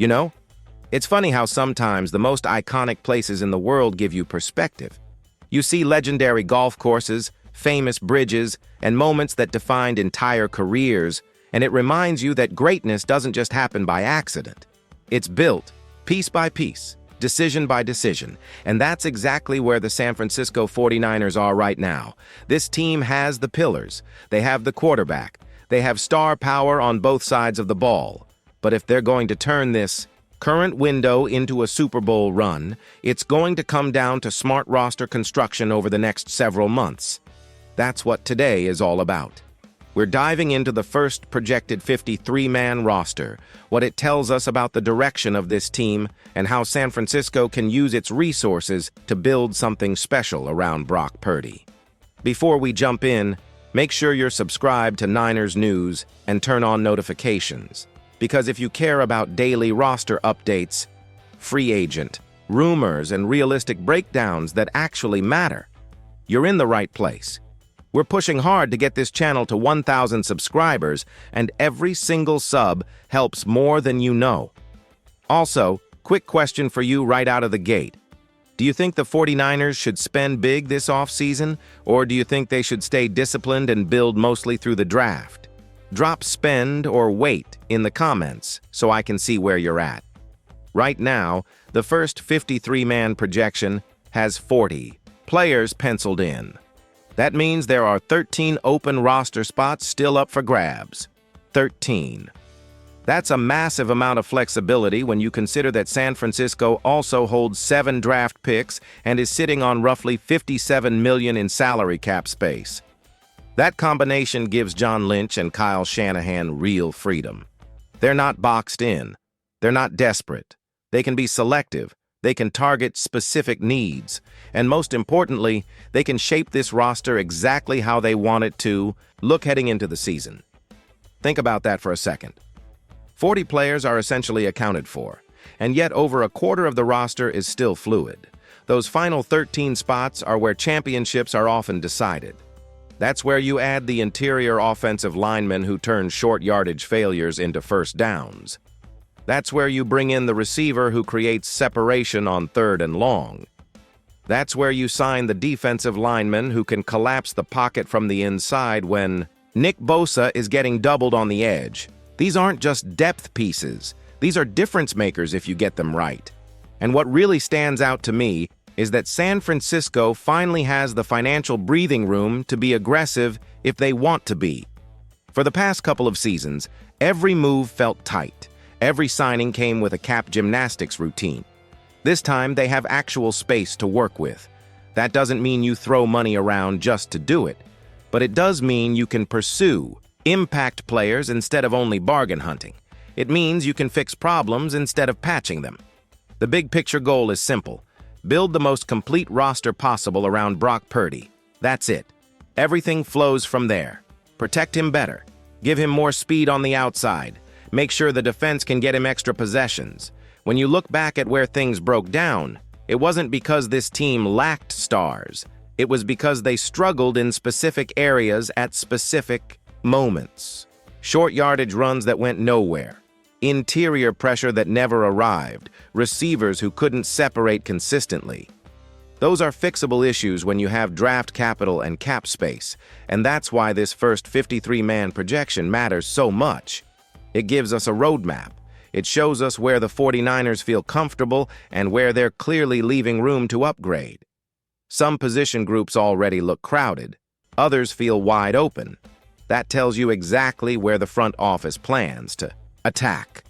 You know, it's funny how sometimes the most iconic places in the world give you perspective. You see legendary golf courses, famous bridges, and moments that defined entire careers, and it reminds you that greatness doesn't just happen by accident. It's built, piece by piece, decision by decision, and that's exactly where the San Francisco 49ers are right now. This team has the pillars, they have the quarterback, they have star power on both sides of the ball. But if they're going to turn this current window into a Super Bowl run, it's going to come down to smart roster construction over the next several months. That's what today is all about. We're diving into the first projected 53-man roster, what it tells us about the direction of this team, and how San Francisco can use its resources to build something special around Brock Purdy. Before we jump in, make sure you're subscribed to Niners News and turn on notifications. Because if you care about daily roster updates, free agent, rumors, and realistic breakdowns that actually matter, you're in the right place. We're pushing hard to get this channel to 1,000 subscribers, and every single sub helps more than you know. Also, quick question for you right out of the gate. Do you think the 49ers should spend big this offseason, or do you think they should stay disciplined and build mostly through the draft? Drop spend or wait in the comments so I can see where you're at. Right now, the first 53-man projection has 40 players penciled in. That means there are 13 open roster spots still up for grabs. 13. That's a massive amount of flexibility when you consider that San Francisco also holds 7 draft picks and is sitting on roughly $57 million in salary cap space. That combination gives John Lynch and Kyle Shanahan real freedom. They're not boxed in. They're not desperate. They can be selective. They can target specific needs. And most importantly, they can shape this roster exactly how they want it to look heading into the season. Think about that for a second. 40 players are essentially accounted for, and yet over a quarter of the roster is still fluid. Those final 13 spots are where championships are often decided. That's where you add the interior offensive linemen who turn short yardage failures into first downs. That's where you bring in the receiver who creates separation on 3rd and long. That's where you sign the defensive lineman who can collapse the pocket from the inside when Nick Bosa is getting doubled on the edge. These aren't just depth pieces. These are difference makers if you get them right. And what really stands out to me is that San Francisco finally has the financial breathing room to be aggressive if they want to be. For the past couple of seasons, every move felt tight. Every signing came with a cap gymnastics routine. This time, they have actual space to work with. That doesn't mean you throw money around just to do it, but it does mean you can pursue impact players instead of only bargain hunting. It means you can fix problems instead of patching them. The big picture goal is simple. Build the most complete roster possible around Brock Purdy. That's it. Everything flows from there. Protect him better. Give him more speed on the outside. Make sure the defense can get him extra possessions. When you look back at where things broke down, it wasn't because this team lacked stars. It was because they struggled in specific areas at specific moments. Short yardage runs that went nowhere. Interior pressure that never arrived, receivers who couldn't separate consistently. Those are fixable issues when you have draft capital and cap space, and that's why this first 53-man projection matters so much. It gives us a roadmap. It shows us where the 49ers feel comfortable and where they're clearly leaving room to upgrade. Some position groups already look crowded. Others feel wide open. That tells you exactly where the front office plans to attack.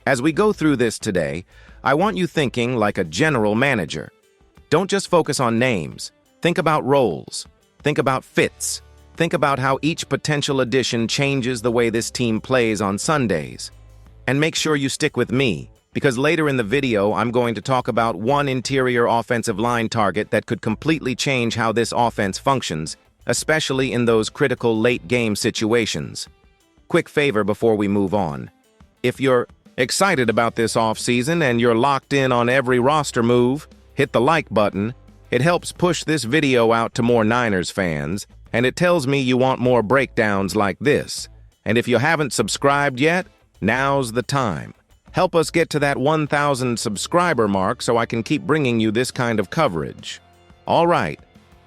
As we go through this today, I want you thinking like a general manager. Don't just focus on names. Think about roles. Think about fits. Think about how each potential addition changes the way this team plays on Sundays. And make sure you stick with me, because later in the video I'm going to talk about one interior offensive line target that could completely change how this offense functions, especially in those critical late-game situations. Quick favor before we move on. If you're excited about this offseason and you're locked in on every roster move, hit the like button. It helps push this video out to more Niners fans, and it tells me you want more breakdowns like this. And if you haven't subscribed yet, now's the time. Help us get to that 1,000 subscriber mark so I can keep bringing you this kind of coverage. All right,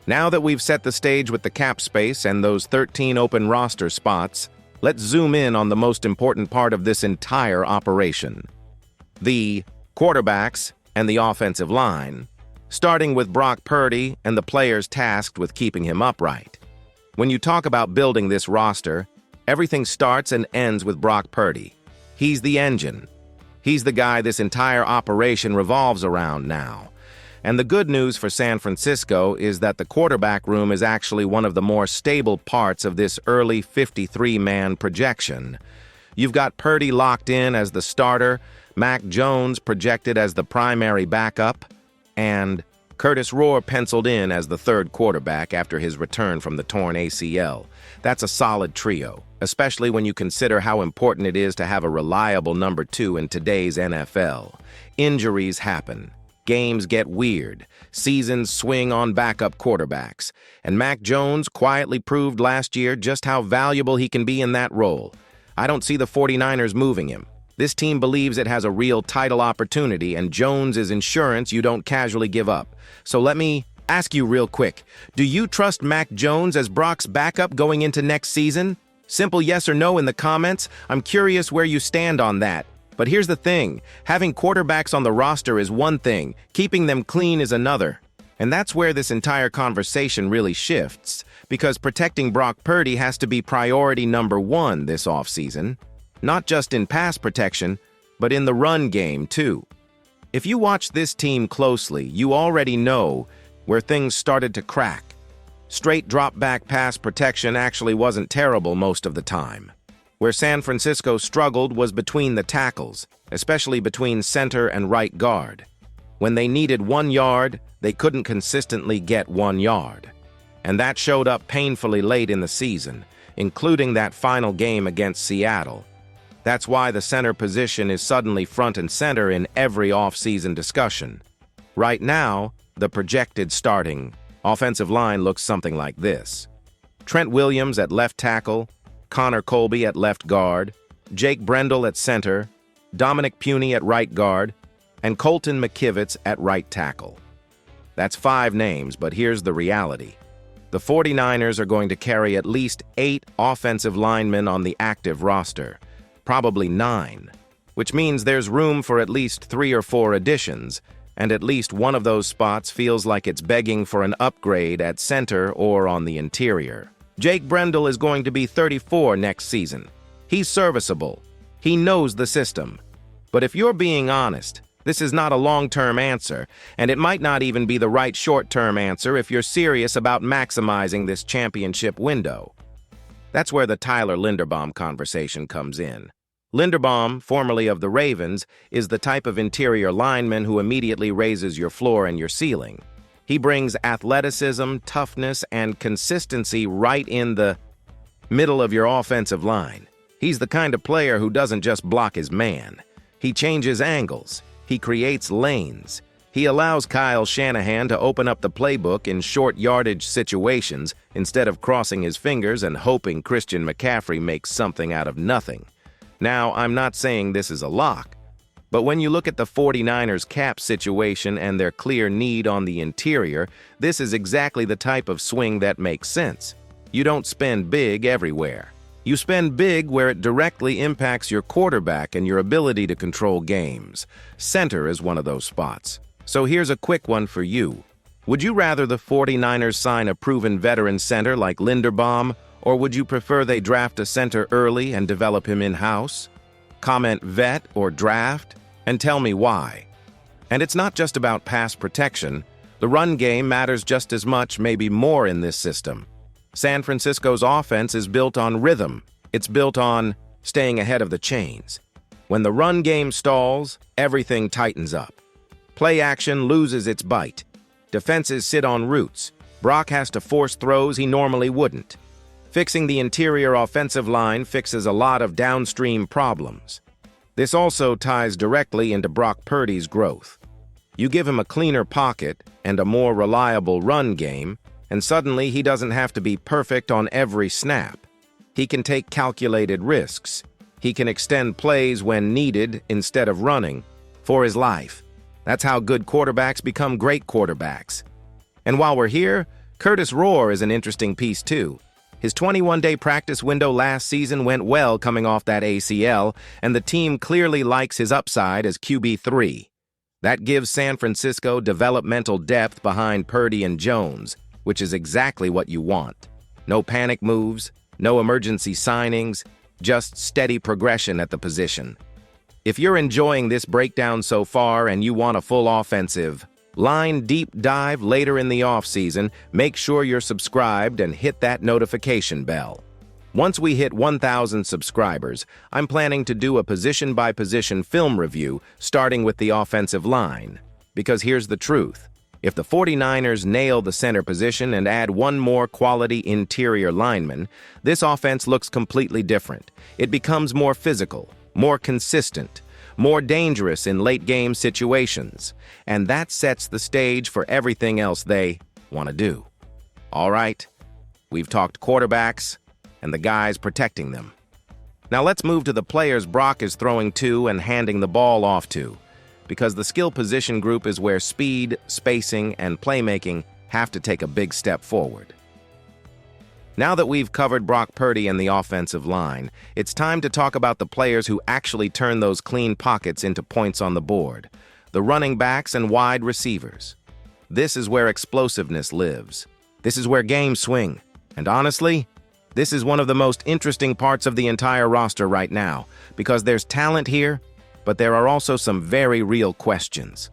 now that we've set the stage with the cap space and those 13 open roster spots, let's zoom in on the most important part of this entire operation: the quarterbacks and the offensive line, starting with Brock Purdy and the players tasked with keeping him upright. When you talk about building this roster, everything starts and ends with Brock Purdy. He's the engine. He's the guy this entire operation revolves around now. And the good news for San Francisco is that the quarterback room is actually one of the more stable parts of this early 53-man projection. You've got Purdy locked in as the starter, Mac Jones projected as the primary backup, and Curtis Rohr penciled in as the third quarterback after his return from the torn ACL. That's a solid trio, especially when you consider how important it is to have a reliable number two in today's NFL. Injuries happen. Games get weird. Seasons swing on backup quarterbacks. And Mac Jones quietly proved last year just how valuable he can be in that role. I don't see the 49ers moving him. This team believes it has a real title opportunity, and Jones is insurance you don't casually give up. So let me ask you real quick. Do you trust Mac Jones as Brock's backup going into next season? Simple yes or no in the comments. I'm curious where you stand on that. But here's the thing. Having quarterbacks on the roster is one thing. Keeping them clean is another. And that's where this entire conversation really shifts, because protecting Brock Purdy has to be priority number one this offseason. Not just in pass protection, but in the run game, too. If you watch this team closely, you already know where things started to crack. Straight drop-back pass protection actually wasn't terrible most of the time. Where San Francisco struggled was between the tackles, especially between center and right guard. When they needed 1 yard, they couldn't consistently get 1 yard. And that showed up painfully late in the season, including that final game against Seattle. That's why the center position is suddenly front and center in every off-season discussion. Right now, the projected starting offensive line looks something like this: Trent Williams at left tackle, Connor Colby at left guard, Jake Brendel at center, Dominic Puny at right guard, and Colton McKivitz at right tackle. That's 5 names, but here's the reality. The 49ers are going to carry at least 8 offensive linemen on the active roster. Probably 9, which means there's room for at least 3 or 4 additions, and at least one of those spots feels like it's begging for an upgrade at center or on the interior. Jake Brendel is going to be 34 next season. He's serviceable. He knows the system. But if you're being honest, this is not a long-term answer, and it might not even be the right short-term answer if you're serious about maximizing this championship window. That's where the Tyler Linderbaum conversation comes in. Linderbaum, formerly of the Ravens, is the type of interior lineman who immediately raises your floor and your ceiling. He brings athleticism, toughness, and consistency right in the middle of your offensive line. He's the kind of player who doesn't just block his man. He changes angles. He creates lanes. He allows Kyle Shanahan to open up the playbook in short yardage situations instead of crossing his fingers and hoping Christian McCaffrey makes something out of nothing. Now, I'm not saying this is a lock, but when you look at the 49ers cap situation and their clear need on the interior, this is exactly the type of swing that makes sense. You don't spend big everywhere. You spend big where it directly impacts your quarterback and your ability to control games. Center is one of those spots. So here's a quick one for you. Would you rather the 49ers sign a proven veteran center like Linderbaum, or would you prefer they draft a center early and develop him in-house? Comment vet or draft, and tell me why. And it's not just about pass protection. The run game matters just as much, maybe more in this system. San Francisco's offense is built on rhythm. It's built on staying ahead of the chains. When the run game stalls, everything tightens up. Play action loses its bite. Defenses sit on roots. Brock has to force throws he normally wouldn't. Fixing the interior offensive line fixes a lot of downstream problems. This also ties directly into Brock Purdy's growth. You give him a cleaner pocket and a more reliable run game, and suddenly he doesn't have to be perfect on every snap. He can take calculated risks. He can extend plays when needed instead of running for his life. That's how good quarterbacks become great quarterbacks. And while we're here, Curtis Rohr is an interesting piece too. His 21-day practice window last season went well coming off that ACL, and the team clearly likes his upside as QB3. That gives San Francisco developmental depth behind Purdy and Jones, which is exactly what you want. No panic moves, no emergency signings, just steady progression at the position. If you're enjoying this breakdown so far and you want a full offensive line deep dive later in the offseason, make sure you're subscribed and hit that notification bell. Once we hit 1,000 subscribers, I'm planning to do a position-by-position film review starting with the offensive line. Because here's the truth. If the 49ers nail the center position and add one more quality interior lineman, this offense looks completely different. It becomes more physical, more consistent, more dangerous in late-game situations, and that sets the stage for everything else they want to do. All right, we've talked quarterbacks and the guys protecting them. Now let's move to the players Brock is throwing to and handing the ball off to, because the skill position group is where speed, spacing, and playmaking have to take a big step forward. Now that we've covered Brock Purdy and the offensive line, it's time to talk about the players who actually turn those clean pockets into points on the board, the running backs and wide receivers. This is where explosiveness lives. This is where games swing. And honestly, this is one of the most interesting parts of the entire roster right now, because there's talent here, but there are also some very real questions.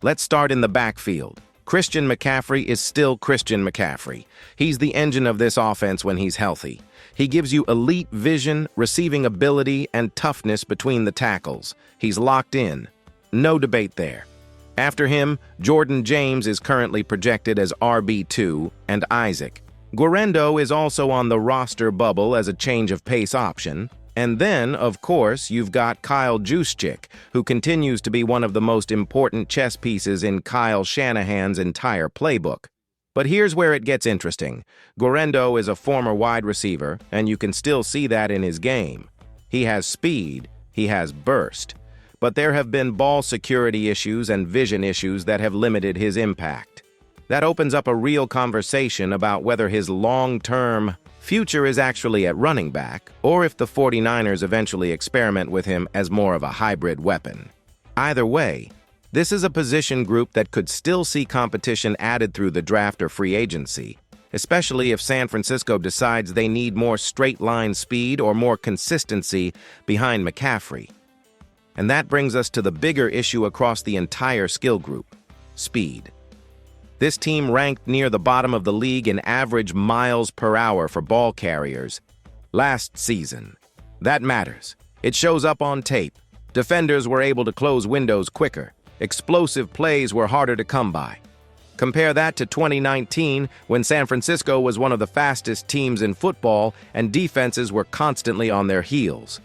Let's start in the backfield. Christian McCaffrey is still Christian McCaffrey. He's the engine of this offense when he's healthy. He gives you elite vision, receiving ability, and toughness between the tackles. He's locked in. No debate there. After him, Jordan James is currently projected as RB2, and Isaac Guerendo is also on the roster bubble as a change of pace option. And then, of course, you've got Kyle Juszczyk, who continues to be one of the most important chess pieces in Kyle Shanahan's entire playbook. But here's where it gets interesting. Guerendo is a former wide receiver, and you can still see that in his game. He has speed, he has burst, but there have been ball security issues and vision issues that have limited his impact. That opens up a real conversation about whether his long-term future is actually at running back, or if the 49ers eventually experiment with him as more of a hybrid weapon. Either way, this is a position group that could still see competition added through the draft or free agency, especially if San Francisco decides they need more straight-line speed or more consistency behind McCaffrey. And that brings us to the bigger issue across the entire skill group: speed. This team ranked near the bottom of the league in average miles per hour for ball carriers last season. That matters. It shows up on tape. Defenders were able to close windows quicker. Explosive plays were harder to come by. Compare that to 2019, when San Francisco was one of the fastest teams in football and defenses were constantly on their heels.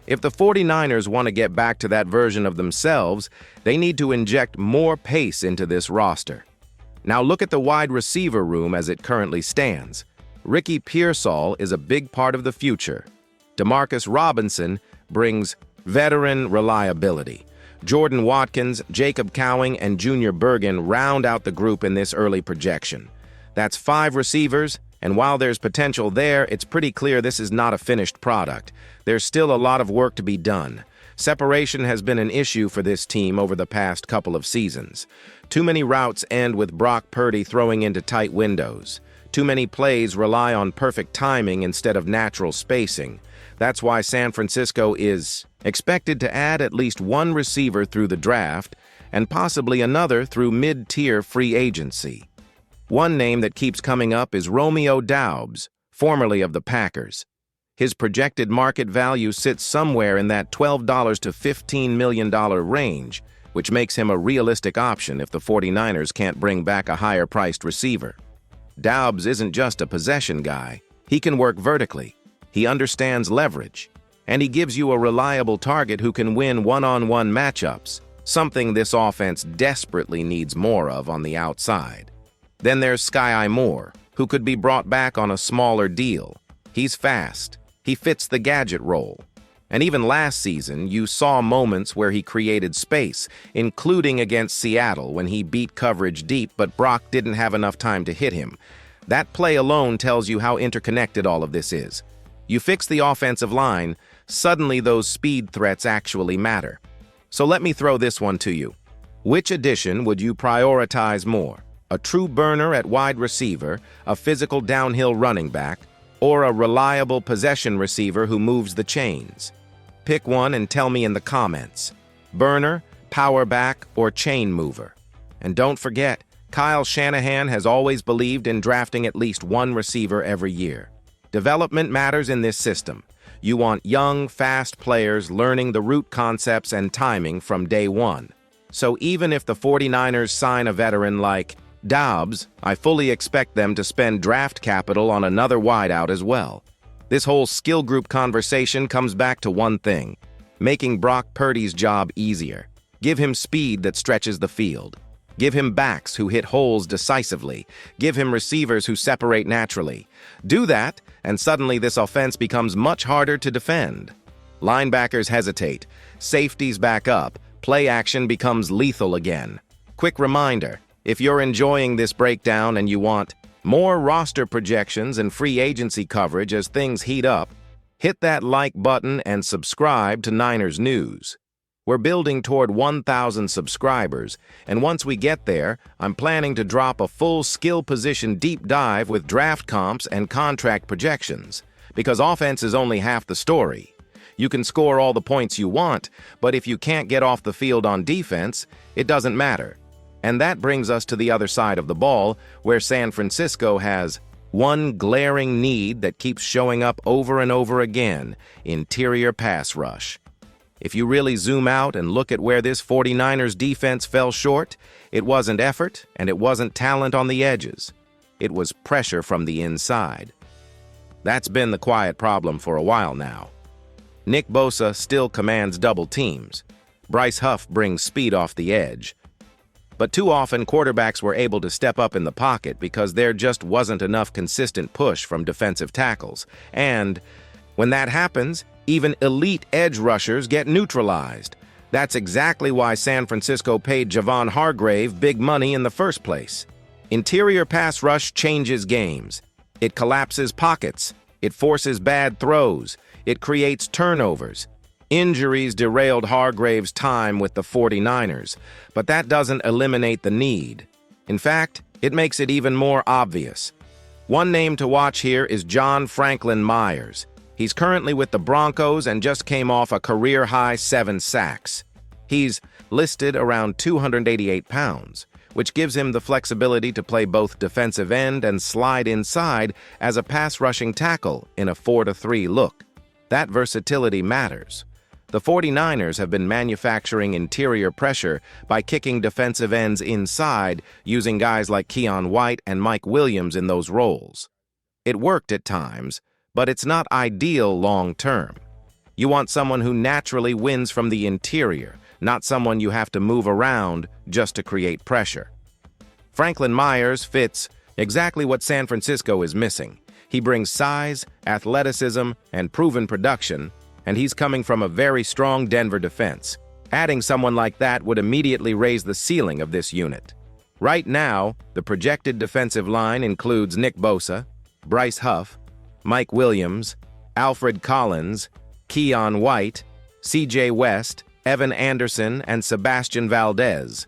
If the 49ers want to get back to that version of themselves, they need to inject more pace into this roster. Now look at the wide receiver room as it currently stands. Ricky Pearsall is a big part of the future. Demarcus Robinson brings veteran reliability. Jordan Watkins, Jacob Cowing, and Junior Bergen round out the group in this early projection. That's 5 receivers, and while there's potential there, it's pretty clear this is not a finished product. There's still a lot of work to be done. Separation has been an issue for this team over the past couple of seasons. Too many routes end with Brock Purdy throwing into tight windows. Too many plays rely on perfect timing instead of natural spacing. That's why San Francisco is expected to add at least one receiver through the draft and possibly another through mid-tier free agency. One name that keeps coming up is Romeo Doubs, formerly of the Packers. His projected market value sits somewhere in that $12 to $15 million range, which makes him a realistic option if the 49ers can't bring back a higher-priced receiver. Doubs isn't just a possession guy. He can work vertically. He understands leverage. And he gives you a reliable target who can win one-on-one matchups, something this offense desperately needs more of on the outside. Then there's Sky Moore, who could be brought back on a smaller deal. He's fast. He fits the gadget role. And even last season, you saw moments where he created space, including against Seattle when he beat coverage deep, but Brock didn't have enough time to hit him. That play alone tells you how interconnected all of this is. You fix the offensive line, suddenly those speed threats actually matter. So let me throw this one to you. Which addition would you prioritize more? A true burner at wide receiver, a physical downhill running back, or a reliable possession receiver who moves the chains? Pick one and tell me in the comments. Burner, power back, or chain mover? And don't forget, Kyle Shanahan has always believed in drafting at least one receiver every year. Development matters in this system. You want young, fast players learning the route concepts and timing from day one. So even if the 49ers sign a veteran like Dobbs, I fully expect them to spend draft capital on another wideout as well. This whole skill group conversation comes back to one thing: making Brock Purdy's job easier. Give him speed that stretches the field. Give him backs who hit holes decisively. Give him receivers who separate naturally. Do that, and suddenly this offense becomes much harder to defend. Linebackers hesitate. Safeties back up. Play action becomes lethal again. Quick reminder, if you're enjoying this breakdown and you want more roster projections and free agency coverage as things heat up, hit that like button and subscribe to Niners News. We're building toward 1,000 subscribers, and once we get there, I'm planning to drop a full skill position deep dive with draft comps and contract projections, because offense is only half the story. You can score all the points you want, but if you can't get off the field on defense, it doesn't matter. And that brings us to the other side of the ball, where San Francisco has one glaring need that keeps showing up over and over again: interior pass rush. If you really zoom out and look at where this 49ers defense fell short, it wasn't effort and it wasn't talent on the edges. It was pressure from the inside. That's been the quiet problem for a while now. Nick Bosa still commands double teams. Bryce Huff brings speed off the edge. But too often quarterbacks were able to step up in the pocket because there just wasn't enough consistent push from defensive tackles. And when that happens, even elite edge rushers get neutralized. That's exactly why San Francisco paid Javon Hargrave big money in the first place. Interior pass rush changes games. It collapses pockets. It forces bad throws. It creates turnovers. Injuries derailed Hargrave's time with the 49ers, but that doesn't eliminate the need. In fact, it makes it even more obvious. One name to watch here is John Franklin Myers. He's currently with the Broncos and just came off a career-high 7 sacks. He's listed around 288 pounds, which gives him the flexibility to play both defensive end and slide inside as a pass-rushing tackle in a 4-3 look. That versatility matters. The 49ers have been manufacturing interior pressure by kicking defensive ends inside, using guys like Keion White and Mike Williams in those roles. It worked at times, but it's not ideal long-term. You want someone who naturally wins from the interior, not someone you have to move around just to create pressure. Franklin Myers fits exactly what San Francisco is missing. He brings size, athleticism, and proven production, and he's coming from a very strong Denver defense. Adding someone like that would immediately raise the ceiling of this unit. Right now, the projected defensive line includes Nick Bosa, Bryce Huff, Mike Williams, Alfred Collins, Keion White, C.J. West, Evan Anderson, and Sebastian Valdez.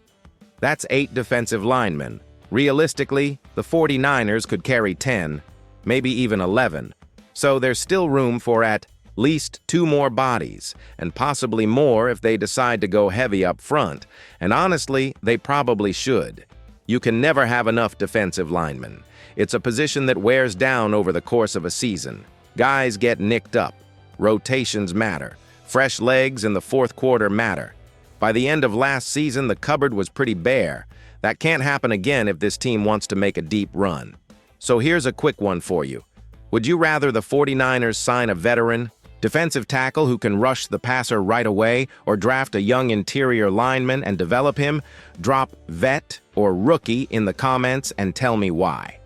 That's 8 defensive linemen. Realistically, the 49ers could carry 10, maybe even 11. So there's still room for at least 2 more bodies, and possibly more if they decide to go heavy up front. And honestly, they probably should. You can never have enough defensive linemen. It's a position that wears down over the course of a season. Guys get nicked up. Rotations matter. Fresh legs in the fourth quarter matter. By the end of last season, the cupboard was pretty bare. That can't happen again if this team wants to make a deep run. So here's a quick one for you. Would you rather the 49ers sign a veteran, defensive tackle who can rush the passer right away, or draft a young interior lineman and develop him? Drop vet or rookie in the comments and tell me why.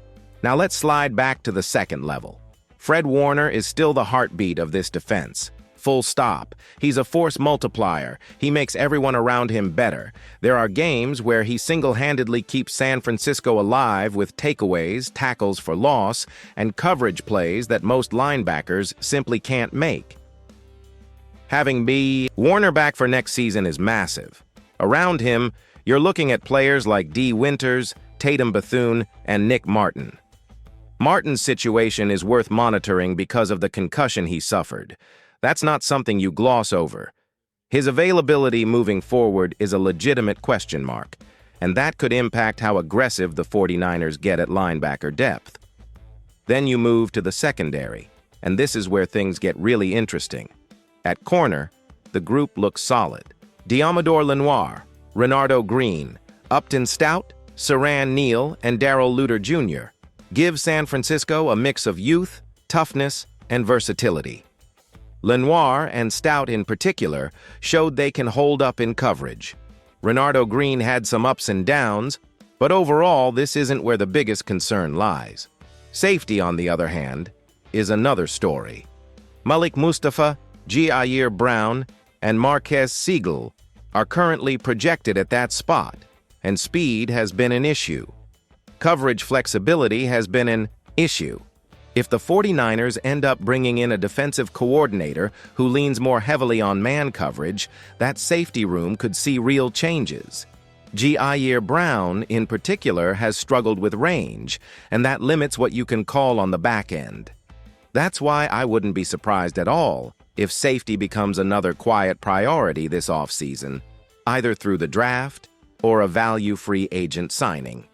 Now let's slide back to the second level. Fred Warner is still the heartbeat of this defense. Full stop. He's a force multiplier. He makes everyone around him better. There are games where he single-handedly keeps San Francisco alive with takeaways, tackles for loss, and coverage plays that most linebackers simply can't make. Having B. Warner back for next season is massive. Around him, you're looking at players like D. Winters, Tatum Bethune, and Nick Martin. Martin's situation is worth monitoring because of the concussion he suffered. That's not something you gloss over. His availability moving forward is a legitimate question mark, and that could impact how aggressive the 49ers get at linebacker depth. Then you move to the secondary, and this is where things get really interesting. At corner, the group looks solid. Deommodore Lenoir, Renardo Green, Upton Stout, Siran Neal, and Darrell Luter Jr. give San Francisco a mix of youth, toughness, and versatility. Lenoir, and Stout in particular, showed they can hold up in coverage. Renardo Green had some ups and downs, but overall this isn't where the biggest concern lies. Safety, on the other hand, is another story. Malik Mustafa, Jair Brown, and Marquez Siegel are currently projected at that spot, and speed has been an issue. Coverage flexibility has been an issue. If the 49ers end up bringing in a defensive coordinator who leans more heavily on man coverage, that safety room could see real changes. Jair Brown, in particular, has struggled with range, and that limits what you can call on the back end. That's why I wouldn't be surprised at all if safety becomes another quiet priority this offseason, either through the draft or a value-free agent signing.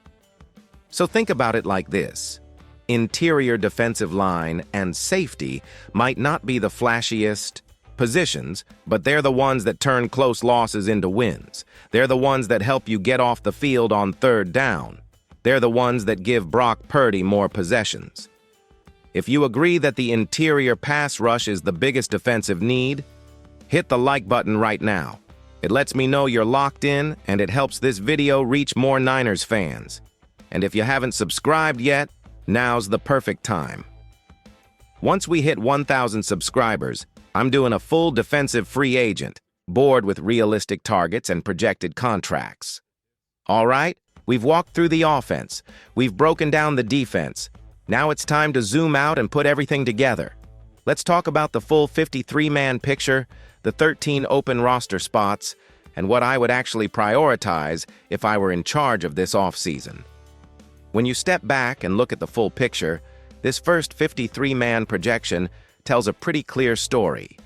So think about it like this. Interior defensive line and safety might not be the flashiest positions, but they're the ones that turn close losses into wins. They're the ones that help you get off the field on third down. They're the ones that give Brock Purdy more possessions. If you agree that the interior pass rush is the biggest defensive need, hit the like button right now. It lets me know you're locked in, and it helps this video reach more Niners fans. And if you haven't subscribed yet, now's the perfect time. Once we hit 1,000 subscribers, I'm doing a full defensive free agent, board with realistic targets and projected contracts. All right, we've walked through the offense. We've broken down the defense. Now it's time to zoom out and put everything together. Let's talk about the full 53-man picture, the 13 open roster spots, and what I would actually prioritize if I were in charge of this offseason. When you step back and look at the full picture, this first 53-man projection tells a pretty clear story.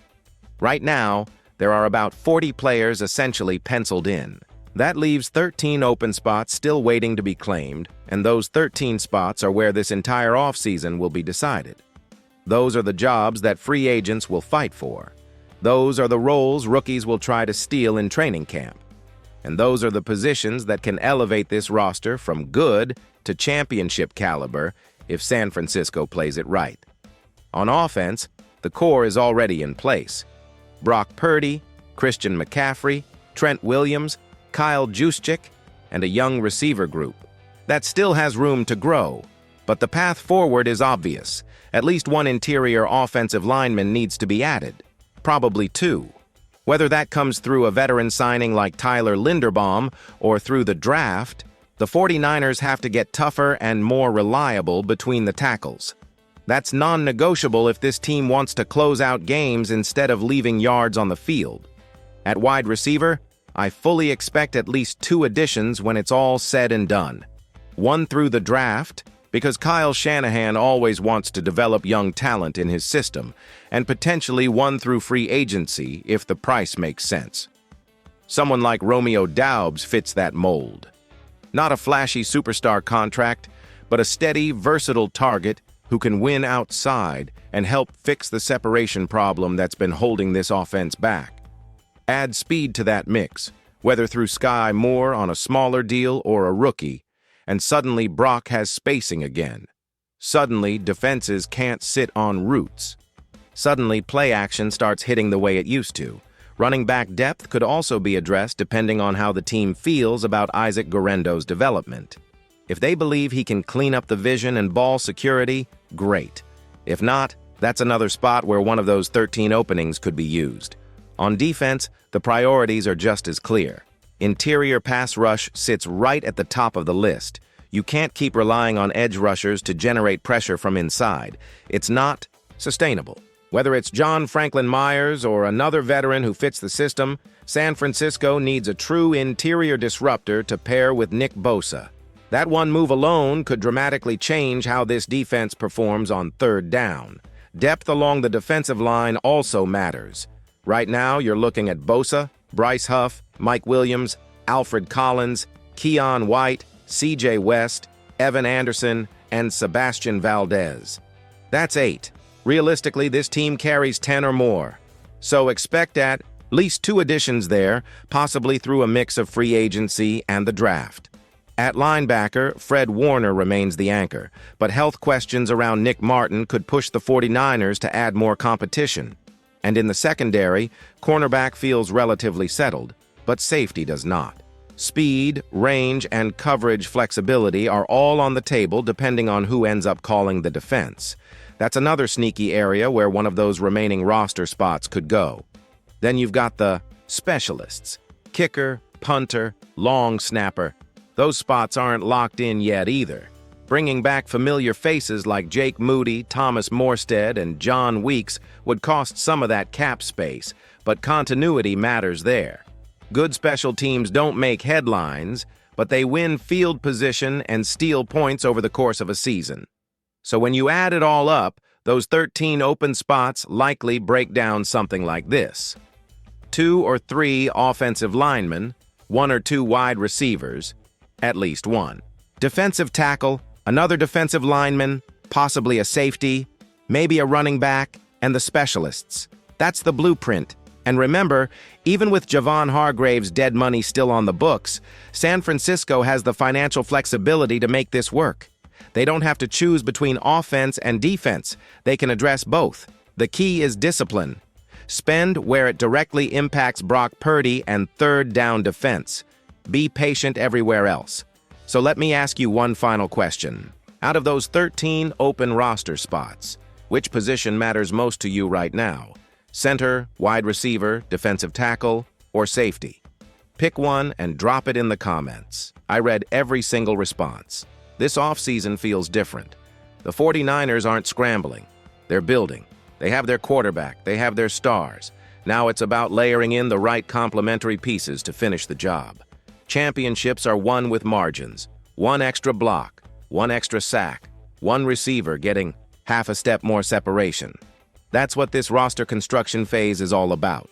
Right now, there are about 40 players essentially penciled in. That leaves 13 open spots still waiting to be claimed, and those 13 spots are where this entire offseason will be decided. Those are the jobs that free agents will fight for. Those are the roles rookies will try to steal in training camp. And those are the positions that can elevate this roster from good to championship caliber if San Francisco plays it right. On offense, the core is already in place. Brock Purdy, Christian McCaffrey, Trent Williams, Kyle Juszczyk, and a young receiver group. That still has room to grow, but the path forward is obvious. At least one interior offensive lineman needs to be added, probably two. Whether that comes through a veteran signing like Tyler Linderbaum or through the draft, the 49ers have to get tougher and more reliable between the tackles. That's non-negotiable if this team wants to close out games instead of leaving yards on the field. At wide receiver, I fully expect at least 2 additions when it's all said and done. One through the draft, because Kyle Shanahan always wants to develop young talent in his system, and potentially one through free agency if the price makes sense. Someone like Romeo Doubs fits that mold. Not a flashy superstar contract, but a steady, versatile target who can win outside and help fix the separation problem that's been holding this offense back. Add speed to that mix, whether through Sky Moore on a smaller deal or a rookie, and suddenly Brock has spacing again. Suddenly, defenses can't sit on roots. Suddenly, play action starts hitting the way it used to. Running back depth could also be addressed depending on how the team feels about Isaac Guerendo's development. If they believe he can clean up the vision and ball security, great. If not, That's another spot where one of those 13 openings could be used. On defense, the priorities are just as clear. Interior pass rush sits right at the top of the list. You can't keep relying on edge rushers to generate pressure from inside. It's not sustainable. Whether it's John Franklin Myers or another veteran who fits the system, San Francisco needs a true interior disruptor to pair with Nick Bosa. That one move alone could dramatically change how this defense performs on third down. Depth along the defensive line also matters. Right now, you're looking at Bosa, Bryce Huff, Mike Williams, Alfred Collins, Keon White, C.J. West, Evan Anderson, and Sebastian Valdez. That's 8. Realistically, this team carries 10 or more. So expect at least 2 additions there, possibly through a mix of free agency and the draft. At linebacker, Fred Warner remains the anchor, but health questions around Nick Martin could push the 49ers to add more competition. And in the secondary, cornerback feels relatively settled, but safety does not. Speed, range, and coverage flexibility are all on the table depending on who ends up calling the defense. That's another sneaky area where one of those remaining roster spots could go. Then you've got the specialists. Kicker, punter, long snapper. Those spots aren't locked in yet either. Bringing back familiar faces like Jake Moody, Thomas Morstead, and John Weeks would cost some of that cap space, but continuity matters there. Good special teams don't make headlines, but they win field position and steal points over the course of a season. So when you add it all up, those 13 open spots likely break down something like this. 2 or 3 offensive linemen, 1 or 2 wide receivers, at least 1. Defensive tackle, another defensive lineman, possibly a safety, maybe a running back, and the specialists. That's the blueprint. And remember, even with Javon Hargrave's dead money still on the books, San Francisco has the financial flexibility to make this work. They don't have to choose between offense and defense. They can address both. The key is discipline. Spend where it directly impacts Brock Purdy and third down defense. Be patient everywhere else. So let me ask you one final question. Out of those 13 open roster spots, which position matters most to you right now? Center, wide receiver, defensive tackle, or safety? Pick one and drop it in the comments. I read every single response. This offseason feels different. The 49ers aren't scrambling. They're building. They have their quarterback. They have their stars. Now it's about layering in the right complementary pieces to finish the job. Championships are won with margins. 1 extra block, 1 extra sack, 1 receiver getting half a step more separation. That's what this roster construction phase is all about.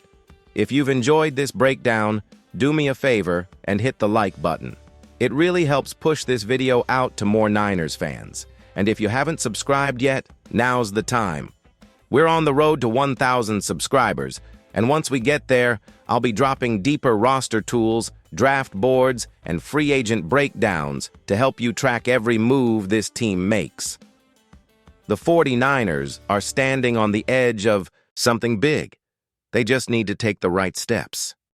If you've enjoyed this breakdown, do me a favor and hit the like button. It really helps push this video out to more Niners fans. And if you haven't subscribed yet, now's the time. We're on the road to 1,000 subscribers, and once we get there, I'll be dropping deeper roster tools, draft boards, and free agent breakdowns to help you track every move this team makes. The 49ers are standing on the edge of something big. They just need to take the right steps.